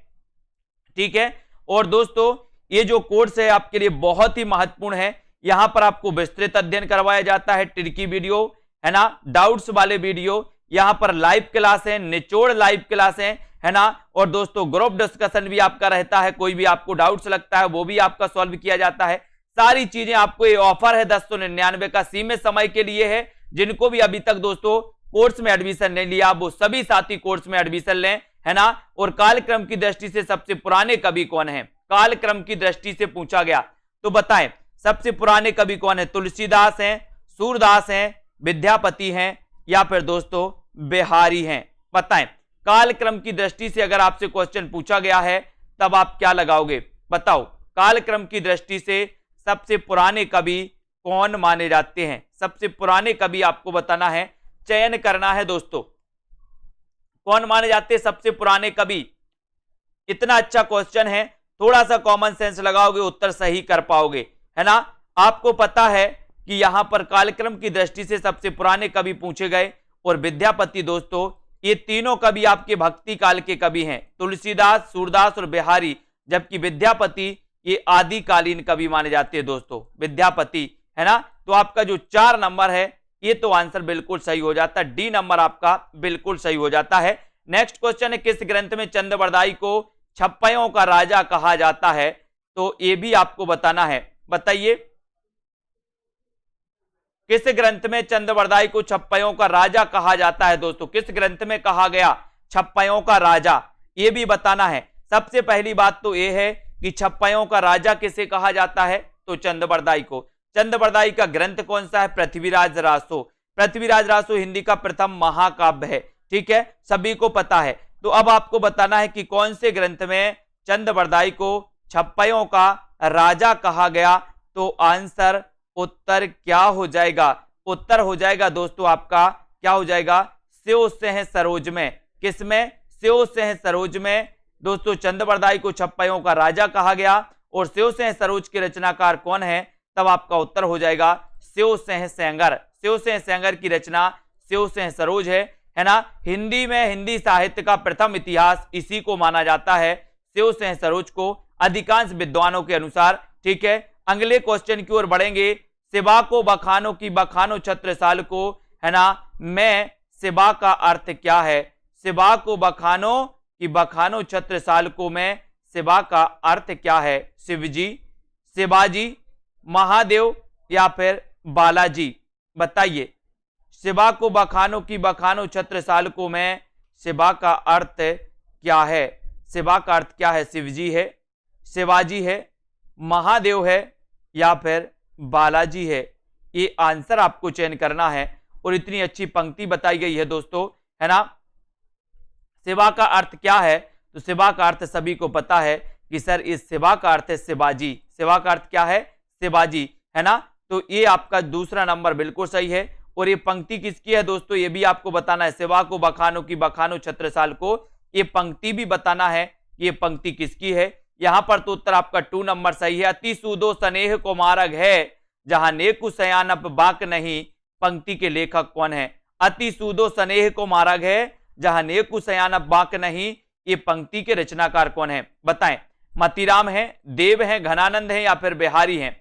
ठीक है, और दोस्तों ये जो कोर्स है आपके लिए बहुत ही महत्वपूर्ण है। यहां पर आपको विस्तृत अध्ययन करवाया जाता है, ट्रिकी वीडियो है ना, डाउट्स वाले वीडियो, यहां पर लाइव क्लास है, निचोड़ लाइव क्लास है ना, और दोस्तों ग्रुप डिस्कशन भी आपका रहता है। कोई भी आपको डाउट्स लगता है वो भी आपका सॉल्व किया जाता है। सारी चीजें आपको, ये ऑफर है 1099 का, सीमित समय के लिए है। जिनको भी अभी तक दोस्तों कोर्स में एडमिशन नहीं लिया, वो सभी साथी कोर्स में एडमिशन लें, है ना। और कालक्रम की दृष्टि से सबसे पुराने कवि कौन है? कालक्रम की दृष्टि से पूछा गया तो बताएं सबसे पुराने कवि कौन है? तुलसीदास हैं, सूरदास हैं, विद्यापति हैं, या फिर दोस्तों बिहारी हैं? बताएं, कालक्रम की दृष्टि से अगर आपसे क्वेश्चन पूछा गया है तब आप क्या लगाओगे? बताओ, कालक्रम की दृष्टि से सबसे पुराने कवि कौन माने जाते हैं? सबसे पुराने कवि आपको बताना है, चयन करना है दोस्तों। कौन माने जाते हैं सबसे पुराने कवि? इतना अच्छा क्वेश्चन है, थोड़ा सा कॉमन सेंस लगाओगे उत्तर सही कर पाओगे, है ना। आपको पता है कि यहां पर कालक्रम की दृष्टि से सबसे पुराने कवि पूछे गए, और विद्यापति दोस्तों ये तीनों कवि आपके भक्ति काल के कवि हैं, तुलसीदास, सूरदास और बिहारी, जबकि विद्यापति ये आदिकालीन कवि माने जाते हैं दोस्तों, विद्यापति, है ना। तो आपका जो 4 नंबर है ये तो आंसर बिल्कुल सही हो जाता है, डी नंबर आपका बिल्कुल सही हो जाता है। नेक्स्ट क्वेश्चन है, किस ग्रंथ में चंद्रबरदाई को छप्पयों का राजा कहा जाता है? तो ये भी आपको बताना है। बताइए, किस ग्रंथ में चंद्रबरदाई को छप्पयों का राजा कहा जाता है दोस्तों? किस ग्रंथ में कहा गया छप्पयों का राजा? ये भी बताना है। सबसे पहली बात तो ये है कि छप्पयों का राजा किसे कहा जाता है? तो चंद्रबरदाई को। चंद्रबरदाई का ग्रंथ कौन सा है? पृथ्वीराज रासो। पृथ्वीराज रासो हिंदी का प्रथम महाकाव्य है, ठीक है, सभी को पता है। तो अब आपको बताना है कि कौन से ग्रंथ में चंद्रबरदाई को छप्पयों का राजा कहा गया। तो आंसर, उत्तर क्या हो जाएगा? उत्तर हो जाएगा दोस्तों आपका, क्या हो जाएगा? स्यो सिंह सरोज में। किसमें? स्यो सिंह सरोज में दोस्तों चंद्रबरदाई को छप्पयों का राजा कहा गया। और स्यो सिंह सरोज के रचनाकार कौन है? तब आपका उत्तर हो जाएगा स्यो सिंह सेंगर। स्यो सिंह सेंगर की रचना स्यो सिंह सरोज है ना। हिंदी में हिंदी साहित्य का प्रथम इतिहास इसी को माना जाता है, स्यो सिंह सरोज को, अधिकांश विद्वानों के अनुसार, ठीक है। अगले क्वेश्चन की ओर बढ़ेंगे। शिवा को बखानो की बखानो छत्रसाल को, है ना, मैं शिवा का अर्थ क्या है? शिवा को बखानो कि बखानो छत्रसाल को मैं, शिवा का अर्थ क्या है? शिवजी, शिवाजी, महादेव या फिर बालाजी? बताइए। शिवा को बखानो की बखानो छत्रसाल को मैं, शिवा का अर्थ क्या है? शिवा का अर्थ क्या है? शिवजी है, शिवाजी है, महादेव है या फिर बालाजी है? ये आंसर आपको चयन करना है। और इतनी अच्छी पंक्ति बताई गई है दोस्तों, है ना। शिवा का अर्थ क्या है? तो शिवा का अर्थ सभी को पता है कि सर इस शिवा का अर्थ है शिवाजी। शिवा का अर्थ क्या है? शिवाजी, है ना। तो ये आपका दूसरा नंबर बिल्कुल सही है। और ये पंक्ति किसकी है दोस्तों, ये भी आपको बताना है। शिवा को बखानो की बखानो छत्रसाल को, ये पंक्ति भी बताना है कि ये पंक्ति किसकी है। यहां पर तो उत्तर आपका 2 नंबर सही है। अति सूदो स्नेह को मार्ग है, जहां नेकु सयानप बाक नहीं। पंक्ति के लेखक कौन है? अति सूदो स्नेह को मार्ग है, जहां नेकु सयानप बाक नहीं। ये पंक्ति के रचनाकार कौन है? बताएं। मतीराम है, देव है, घनानंद है या फिर बिहारी है?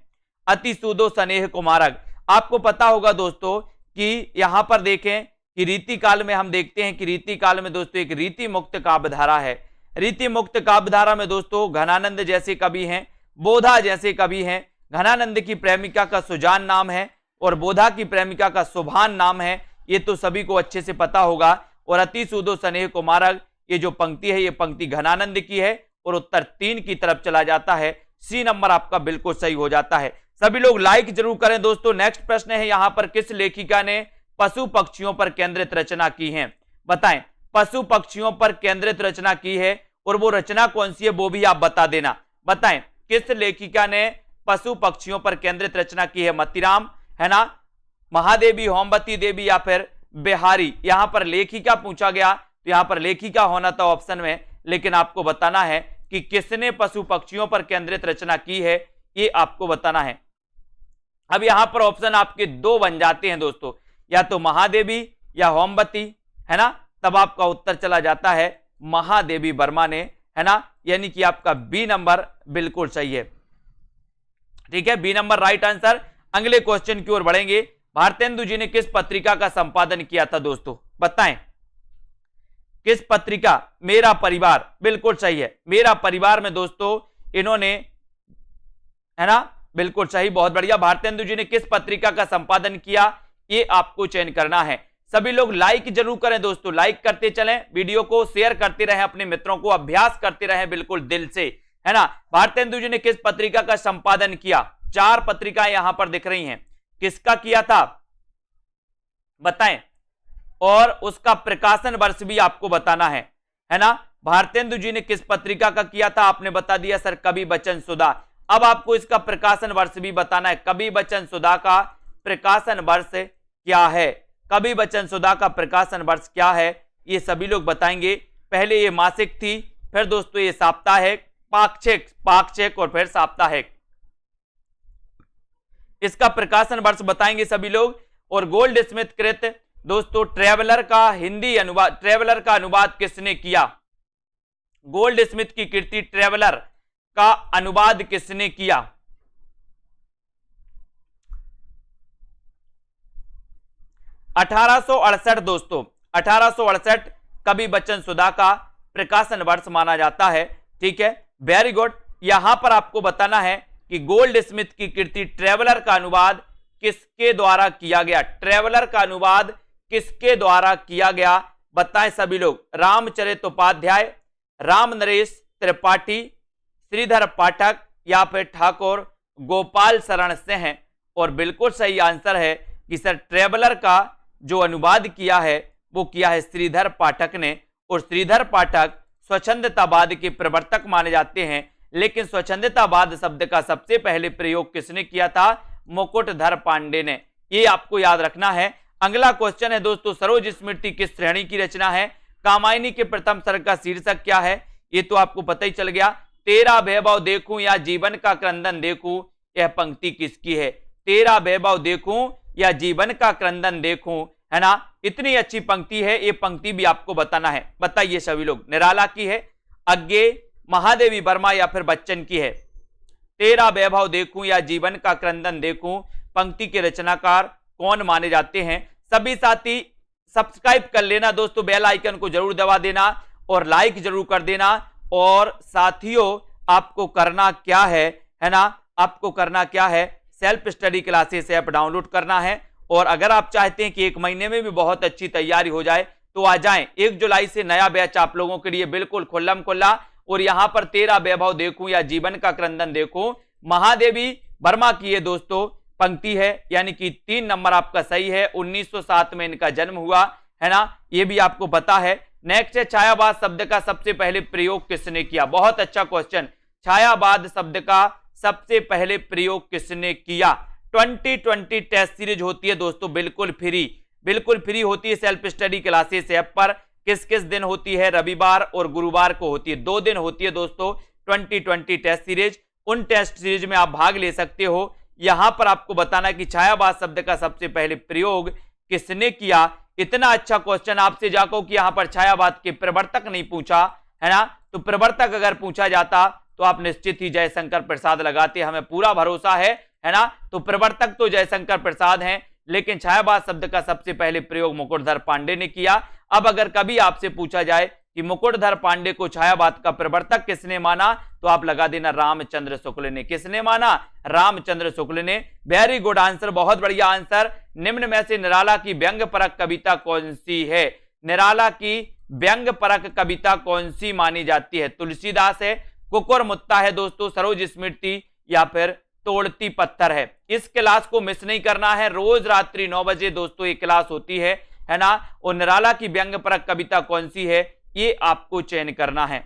अति सूदो स्नेह को मार्ग। आपको पता होगा दोस्तों कि यहां पर देखें कि रीति काल में हम देखते हैं कि रीति काल में दोस्तों एक रीति मुक्त काव्यधारा है। रीति मुक्त काव्यधारा में दोस्तों घनानंद जैसे कवि हैं, बोधा जैसे कवि हैं। घनानंद की प्रेमिका का सुजान नाम है और बोधा की प्रेमिका का सुभान नाम है। ये तो सभी को अच्छे से पता होगा। और अति सूदो स्नेह को मार्ग, ये जो पंक्ति है ये पंक्ति घनानंद की है। और उत्तर 3 की तरफ चला जाता है। सी नंबर आपका बिल्कुल सही हो जाता है। सभी लोग लाइक जरूर करें दोस्तों। नेक्स्ट प्रश्न है यहां पर, किस लेखिका ने पशु पक्षियों पर केंद्रित रचना की है? बताएं। पशु पक्षियों पर केंद्रित रचना की है और वो रचना कौन सी है वो भी आप बता देना। बताएं किस लेखिका ने पशु पक्षियों पर केंद्रित रचना की है? मतीराम, है ना, महादेवी, होमवती देवी या फिर बिहारी? यहां पर लेखिका पूछा गया तो यहां पर लेखिका होना था ऑप्शन में, लेकिन आपको बताना है कि किसने पशु पक्षियों पर केंद्रित रचना की है, ये आपको बताना है। अब यहां पर ऑप्शन आपके 2 बन जाते हैं दोस्तों, या तो महादेवी या होमवती, है ना। तब आपका उत्तर चला जाता है महादेवी वर्मा ने, है ना। यानी कि आपका बी नंबर बिल्कुल सही है। ठीक है, बी नंबर राइट आंसर। अगले क्वेश्चन की ओर बढ़ेंगे। भारतेंदु जी ने किस पत्रिका का संपादन किया था दोस्तों? बताएं किस पत्रिका? मेरा परिवार, बिल्कुल सही है। मेरा परिवार में दोस्तों इन्होंने, है ना, बिल्कुल सही, बहुत बढ़िया। भारतेंदु जी ने किस पत्रिका का संपादन किया, ये आपको चयन करना है। सभी लोग लाइक जरूर करें दोस्तों, लाइक करते चलें, वीडियो को शेयर करते रहें अपने मित्रों को, अभ्यास करते रहें बिल्कुल दिल से, है ना। भारतेंदु जी ने किस पत्रिका का संपादन किया? 4 पत्रिकाएं यहां पर दिख रही हैं। किसका किया था बताएं, और उसका प्रकाशन वर्ष भी आपको बताना है ना। भारतेंदु जी ने किस पत्रिका का किया था? आपने बता दिया सर कवि बचन सुधा। अब आपको इसका प्रकाशन वर्ष भी बताना है। कवि बचन सुधा का प्रकाशन वर्ष क्या है? कवि बचन सुधा का प्रकाशन वर्ष क्या है, ये सभी लोग बताएंगे। पहले ये मासिक थी, फिर दोस्तों ये साप्ताहिक, पाक्षिक और फिर साप्ताहिक। इसका प्रकाशन वर्ष बताएंगे सभी लोग। और गोल्ड स्मिथ कृत दोस्तों ट्रेवलर का हिंदी अनुवाद, ट्रेवलर का अनुवाद किसने किया? गोल्ड स्मिथ की कृति ट्रेवलर का अनुवाद किसने किया? 1868 दोस्तों, 1868 कवि बचन सुधा का प्रकाशन वर्ष माना जाता है। ठीक है, वेरी गुड। यहां पर आपको बताना है कि गोल्ड स्मिथ की कृति ट्रेवलर का अनुवाद किसके द्वारा किया गया? ट्रेवलर का अनुवाद किसके द्वारा किया गया? बताएं सभी लोग। रामचरित उपाध्याय, राम नरेश त्रिपाठी, श्रीधर पाठक या फिर ठाकुर गोपाल शरण सिंह? और बिल्कुल सही आंसर है कि सर ट्रेवलर का जो अनुवाद किया है वो किया है श्रीधर पाठक ने। और श्रीधर पाठक स्वच्छंदतावाद के प्रवर्तक माने जाते हैं, लेकिन स्वच्छंदतावाद शब्द का सबसे पहले प्रयोग किसने किया था? मुकुटधर पांडे ने। ये आपको याद रखना है। अगला क्वेश्चन है दोस्तों, सरोज स्मृति किस श्रेणी की रचना है? कामायनी के प्रथम सर्ग का शीर्षक क्या है? ये तो आपको पता ही चल गया। तेरा वैभव देखूं या जीवन का क्रंदन देखूं, यह पंक्ति किसकी है? तेरा वैभव देखूं या जीवन का क्रंदन देखूं, है ना। इतनी अच्छी पंक्ति है, ये पंक्ति भी आपको बताना है। बताइए सभी लोग, निराला की है, अज्ञे, महादेवी वर्मा या फिर बच्चन की है? तेरा वैभव देखूं या जीवन का क्रंदन देखूं पंक्ति के रचनाकार कौन माने जाते हैं। सभी साथी सब्सक्राइब कर लेना दोस्तों, बेल आइकन को जरूर दबा देना और लाइक जरूर कर देना। और साथियों आपको करना क्या है ना, आपको करना क्या है, self study classes app download करना है। और अगर आप चाहते हैं कि 1 महीने में भी बहुत अच्छी तैयारी हो जाए तो आ जाएं। 1 जुलाई से नया बैच आप लोगों के लिए बिल्कुल खुल्लम खुल्ला। और यहां पर तेरा वैभव देखूं या जीवन का क्रंदन देखूं महादेवी वर्मा की ये दोस्तों पंक्ति है, यानी कि 3 नंबर आपका सही है। 1907 में इनका जन्म हुआ है ना, ये भी आपको पता है। नेक्स्ट है छायावाद शब्द का सबसे पहले प्रयोग किसने किया। बहुत अच्छा क्वेश्चन, छायावाद शब्द का सबसे पहले प्रयोग किसने किया। 2020 टेस्ट सीरीज होती है दोस्तों, बिल्कुल फ्री होती है सेल्फ स्टडी क्लासेस ऐप पर। किस किस दिन होती है, रविवार और गुरुवार को होती है, 2 दिन होती है दोस्तों 2020 टेस्ट सीरीज। उन टेस्ट सीरीज में आप भाग ले सकते हो। यहां पर आपको बताना कि छायावाद शब्द का सबसे पहले प्रयोग किसने किया। इतना अच्छा क्वेश्चन आपसे जाको कि यहां पर छायावाद के प्रवर्तक नहीं पूछा है ना, तो प्रवर्तक अगर पूछा जाता तो आप निश्चित ही जयशंकर प्रसाद लगाते, हमें पूरा भरोसा है ना। तो प्रवर्तक तो जयशंकर प्रसाद हैं, लेकिन छायावाद शब्द का सबसे पहले प्रयोग मुकुटधर पांडे ने किया। अब अगर कभी आपसे पूछा जाए कि मुकुटधर पांडे को छायावाद का प्रवर्तक किसने माना, तो आप लगा देना रामचंद्र शुक्ल ने। किसने माना, रामचंद्र शुक्ल ने। वेरी गुड आंसर, बहुत बढ़िया आंसर। निम्न में से निराला की व्यंग परक कविता कौन सी है। निराला की व्यंग परक कविता कौन सी मानी जाती है। तुलसीदास है, कुकुर मुत्ता है दोस्तों, सरोज स्मृति या फिर तोड़ती पत्थर है। इस क्लास को मिस नहीं करना है, रोज रात्रि 9 बजे दोस्तों ये क्लास होती है ना। और निराला की व्यंग परक कविता कौन सी है ये आपको चयन करना है।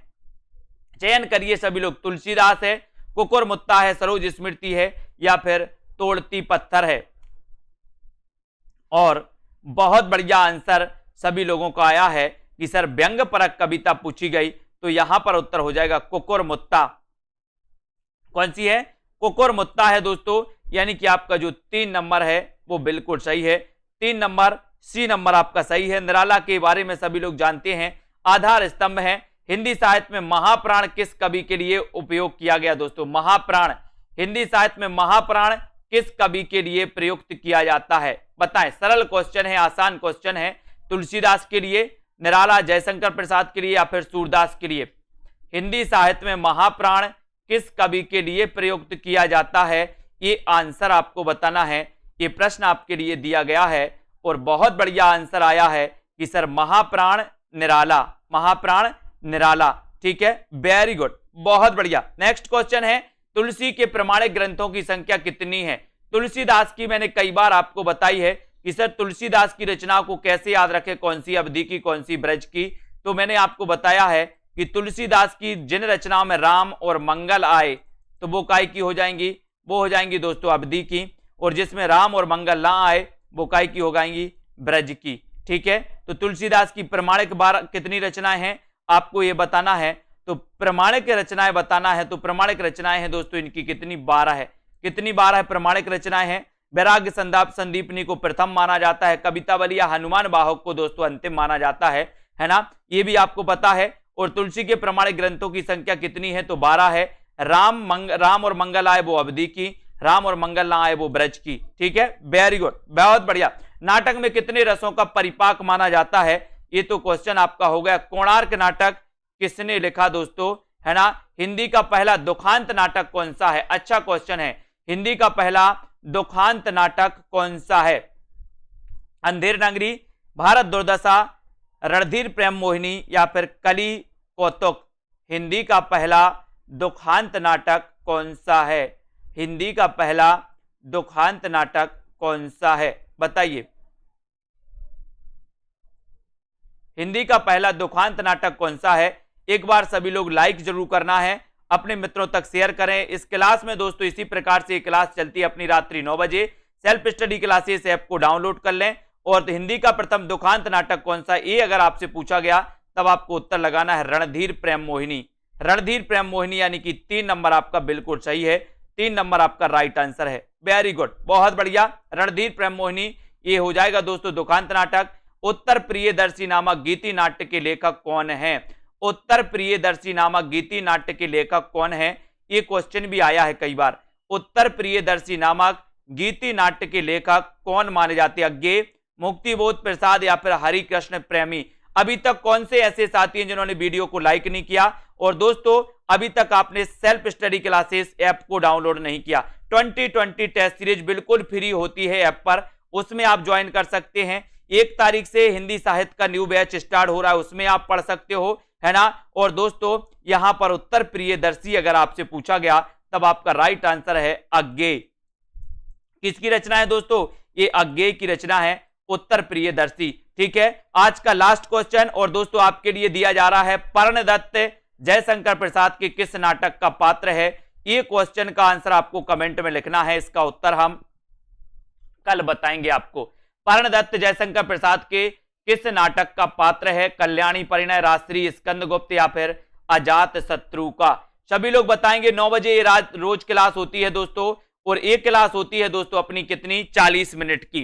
चयन करिए सभी लोग, तुलसीदास है, कुकुर मुत्ता है, सरोज स्मृति है या फिर तोड़ती पत्थर है। और बहुत बढ़िया आंसर सभी लोगों का आया है कि सर व्यंग परक कविता पूछी गई, तो यहां पर उत्तर हो जाएगा कुकुर मुत्ता। कौन सी है, कुकुर मुत्ता है दोस्तों, यानी कि आपका जो 3 नंबर है वो बिल्कुल सही है। 3 नंबर सी नंबर आपका सही है। निराला के बारे में सभी लोग जानते हैं, आधार स्तंभ है। हिंदी साहित्य में महाप्राण किस कवि के लिए उपयोग किया गया दोस्तों। महाप्राण, हिंदी साहित्य में महाप्राण किस कवि के लिए प्रयुक्त किया जाता है, बताएं। सरल क्वेश्चन है, आसान क्वेश्चन है। तुलसीदास के लिए, निराला, जयशंकर प्रसाद के लिए या फिर सूरदास के लिए। हिंदी साहित्य में महाप्राण किस कवि के लिए प्रयुक्त किया जाता है, ये आंसर आपको बताना है। ये प्रश्न आपके लिए दिया गया है और बहुत बढ़िया आंसर आया है कि सर महाप्राण निराला, महाप्राण निराला। ठीक है, वेरी गुड, बहुत बढ़िया। नेक्स्ट क्वेश्चन है, तुलसी के प्रमाणिक ग्रंथों की संख्या कितनी है। तुलसीदास की मैंने कई बार आपको बताई है कि सर तुलसीदास की रचनाओं को कैसे याद रखें, कौन सी अवधि की, कौन सी ब्रज की। तो मैंने आपको बताया है कि तुलसीदास की जिन रचनाओं में राम और मंगल आए तो वो काय की हो जाएंगी, वो हो जाएंगी दोस्तों अवधि की। और जिसमें राम और मंगल ना आए वो काय की हो जाएंगी, ब्रज की। ठीक है, तो तुलसीदास की प्रमाणिक कितनी रचनाएं हैं आपको ये बताना है। तो प्रमाणिक रचनाएं बताना है, तो प्रमाणिक रचनाएं हैं दोस्तों इनकी कितनी, 12 है। कितनी 12 है प्रमाणिक रचनाएं हैं। वैराग्य संदीपनी को प्रथम माना जाता है, कवितावली या हनुमान वाहक को दोस्तों अंतिम माना जाता है ना, ये भी आपको पता है। और तुलसी के प्रमाणिक ग्रंथों की संख्या कितनी है, तो 12 है। राम और मंगल आए वो अवधि की, राम और मंगल ना आए वो ब्रज की। ठीक है, वेरी गुड, बहुत बढ़िया। नाटक में कितने रसों का परिपाक माना जाता है, ये तो क्वेश्चन आपका हो गया। कोणार्क नाटक किसने लिखा दोस्तों, है ना। हिंदी का पहला दुखांत नाटक कौन सा है, अच्छा क्वेश्चन है। हिंदी का पहला दुखांत नाटक कौन सा है। अंधेर नगरी, भारत दुर्दशा, रणधीर प्रेम मोहिनी या फिर कली कौतुक। हिंदी का पहला दुखांत नाटक कौन सा है, हिंदी का पहला दुखांत नाटक कौन सा है, बताइए। हिंदी का पहला दुखांत नाटक कौन सा है। एक बार सभी लोग लाइक जरूर करना है, अपने मित्रों तक शेयर करें। इस क्लास में दोस्तों इसी प्रकार से क्लास चलती है अपनी रात्रि 9 बजे। सेल्फ स्टडी क्लासेस ऐप को डाउनलोड कर लें। और हिंदी का प्रथम दुखांत नाटक कौन सा, ये अगर आपसे पूछा गया तब आपको उत्तर लगाना है रणधीर प्रेम मोहिनी। रणधीर प्रेम मोहिनी, यानी कि 3 नंबर आपका बिल्कुल सही है। 3 नंबर आपका राइट आंसर है। वेरी गुड, बहुत बढ़िया। रणधीर प्रेम मोहिनी ये हो जाएगा दोस्तों दुखांत नाटक। उत्तर प्रियदर्शी नामक गीति नाट्य के लेखक कौन है। उत्तर प्रियदर्शी नामक गीति नाट्य के लेखक कौन है, ये क्वेश्चन भी आया है कई बार। उत्तर प्रियदर्शी नामक गीति नाट्य के लेखक कौन माने जाते हैं? अज्ञेय, मुक्तिबोध प्रसाद या फिर हरिकृष्ण प्रेमी? अभी तक कौन से ऐसे साथी हैं जिन्होंने वीडियो को लाइक नहीं किया? और दोस्तों अभी तक आपने सेल्फ स्टडी क्लासेस ऐप को डाउनलोड नहीं किया, 2020 टेस्ट सीरीज बिल्कुल फ्री होती है ऐप पर, उसमें आप ज्वाइन कर सकते हैं। 1 तारीख से हिंदी साहित्य का न्यू बैच स्टार्ट हो रहा है, उसमें आप पढ़ सकते हो, है ना। और दोस्तों यहां पर उत्तर प्रियदर्शी अगर आपसे पूछा गया तब आपका राइट आंसर है अज्ञेय। किसकी रचना है दोस्तों? ये अज्ञेय की रचना है, उत्तर प्रियदर्शी। ठीक है, आज का लास्ट क्वेश्चन और दोस्तों आपके लिए दिया जा रहा है, पर्णदत्त जयशंकर प्रसाद के किस नाटक का पात्र है? ये क्वेश्चन का आंसर आपको कमेंट में लिखना है, इसका उत्तर हम कल बताएंगे आपको। पर्णदत्त जयशंकर प्रसाद के किस नाटक का पात्र है? कल्याणी परिणय, राजश्री, स्कंदगुप्त या फिर अजात शत्रु का? सभी लोग बताएंगे। 9 बजे रोज क्लास होती है दोस्तों, और एक क्लास होती है दोस्तों अपनी कितनी? 40 मिनट की।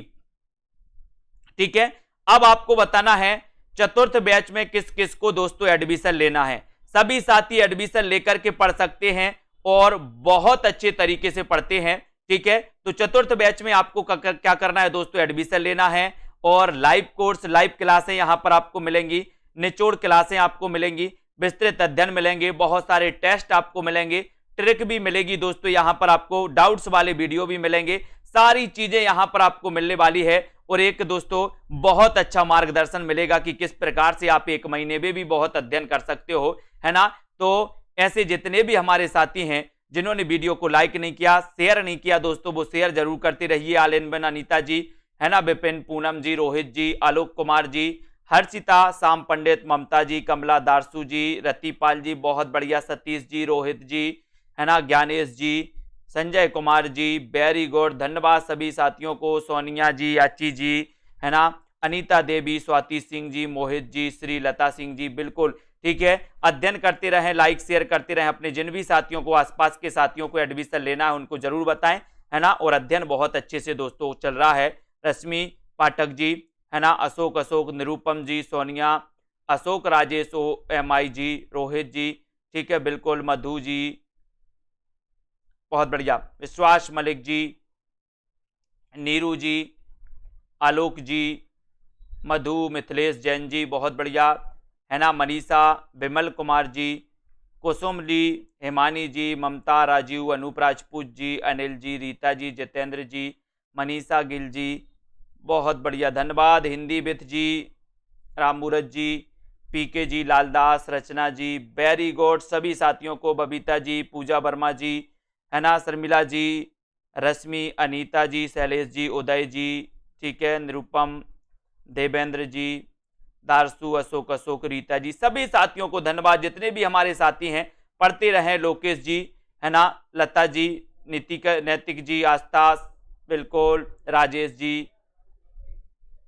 ठीक है, अब आपको बताना है चतुर्थ बैच में किस किस को दोस्तों एडमिशन लेना है। सभी साथी एडमिशन लेकर के पढ़ सकते हैं और बहुत अच्छे तरीके से पढ़ते हैं। ठीक है, तो चतुर्थ बैच में आपको क्या करना है दोस्तों? एडमिशन लेना है, और लाइव कोर्स, लाइव क्लासें यहां पर आपको मिलेंगी, निचोड़ क्लासें आपको मिलेंगी, विस्तृत अध्ययन मिलेंगे, बहुत सारे टेस्ट आपको मिलेंगे, ट्रिक भी मिलेगी दोस्तों, यहां पर आपको डाउट्स वाले वीडियो भी मिलेंगे, सारी चीजें यहां पर आपको मिलने वाली है। और एक दोस्तों बहुत अच्छा मार्गदर्शन मिलेगा कि किस प्रकार से आप 1 महीने में भी बहुत अध्ययन कर सकते हो, है ना। तो ऐसे जितने भी हमारे साथी हैं जिन्होंने वीडियो को लाइक नहीं किया, शेयर नहीं किया दोस्तों, वो शेयर जरूर करते रहिए। आलिनबन अनीता जी, है ना, विपिन, पूनम जी, रोहित जी, आलोक कुमार जी, हर्षिता, शाम पंडित, ममता जी, कमला, दारसू जी, रतिपाल जी, बहुत बढ़िया, सतीश जी, रोहित जी, है ना, ज्ञानेश जी, संजय कुमार जी, वेरी गुड, धन्यवाद सभी साथियों को। सोनिया जी, आची जी, है ना, अनीता देवी, स्वाति सिंह जी, मोहित जी, श्री लता सिंह जी, बिल्कुल ठीक है। अध्ययन करते रहें, लाइक शेयर करते रहें, अपने जिन भी साथियों को, आसपास के साथियों को एडमिशन लेना है उनको जरूर बताएं, है ना। और अध्ययन बहुत अच्छे से दोस्तों चल रहा है। रश्मि पाठक जी, है ना, अशोक, निरूपम जी, सोनिया, अशोक, राजेश, MI जी, रोहित जी, ठीक है, बिल्कुल, मधु जी, बहुत बढ़िया, विश्वास मलिक जी, नीरू जी, आलोक जी, मधु, मिथिलेश जैन जी, बहुत बढ़िया, है ना, मनीषा, विमल कुमार जी, कुसुम जी, हिमानी जी, ममता, राजीव, अनूप राजपूत जी, अनिल जी, रीता जी, जितेंद्र जी, मनीषा गिल जी, बहुत बढ़िया, धन्यवाद। Hindi with ji, Ramurat ji, PK ji, Laldas, Rachna ji, very good सभी साथियों को, बबीता जी, पूजा वर्मा जी, है ना, शर्मिला जी, रश्मि, अनीता जी, शैलेश जी, उदय जी, ठीक है, निरुपम, देवेंद्र जी, दारसू, अशोक, रीता जी, सभी साथियों को धन्यवाद। जितने भी हमारे साथी हैं पढ़ते रहें, लोकेश जी, है ना, लता जी, नैतिक जी, आस्था, बिल्कुल, राजेश जी,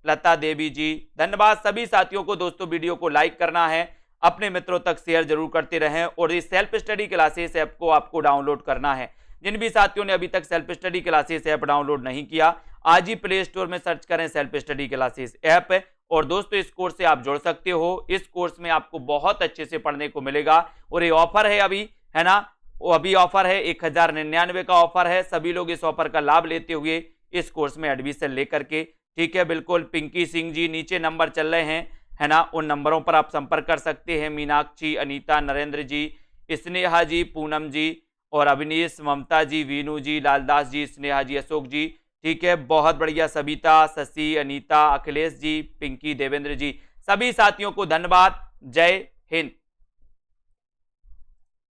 लता देवी जी, धन्यवाद सभी साथियों को। दोस्तों वीडियो को लाइक करना है, अपने मित्रों तक शेयर जरूर करते रहें, और इस सेल्फ स्टडी क्लासेस ऐप को आपको डाउनलोड करना है। जिन भी साथियों ने अभी तक self study classes app download नहीं किया, आज ही प्ले स्टोर में सर्च करें सेल्फ स्टडी क्लासेस ऐप, और दोस्तों इस कोर्स से आप जुड़ सकते हो। इस कोर्स में आपको बहुत अच्छे से पढ़ने को मिलेगा, और ये ऑफर है अभी, है ना, वो अभी ऑफर है, 1099 का ऑफर है। सभी लोग इस ऑफर का लाभ लेते हुए इस कोर्स में एडमिशन लेकर के, ठीक है, बिल्कुल। पिंकी सिंह जी, नीचे नंबर चल रहे हैं, है ना, उन नंबरों पर आप संपर्क कर सकते हैं। मीनाक्षी, अनीता, नरेंद्र जी, स्नेहा जी, पूनम जी, और अविनीश, ममता जी, वीनू जी, लालदास जी, स्नेहा जी, अशोक जी, ठीक है, बहुत बढ़िया, सविता, शशि, अनीता, अखिलेश जी, पिंकी, देवेंद्र जी, सभी साथियों को धन्यवाद। जय हिंद।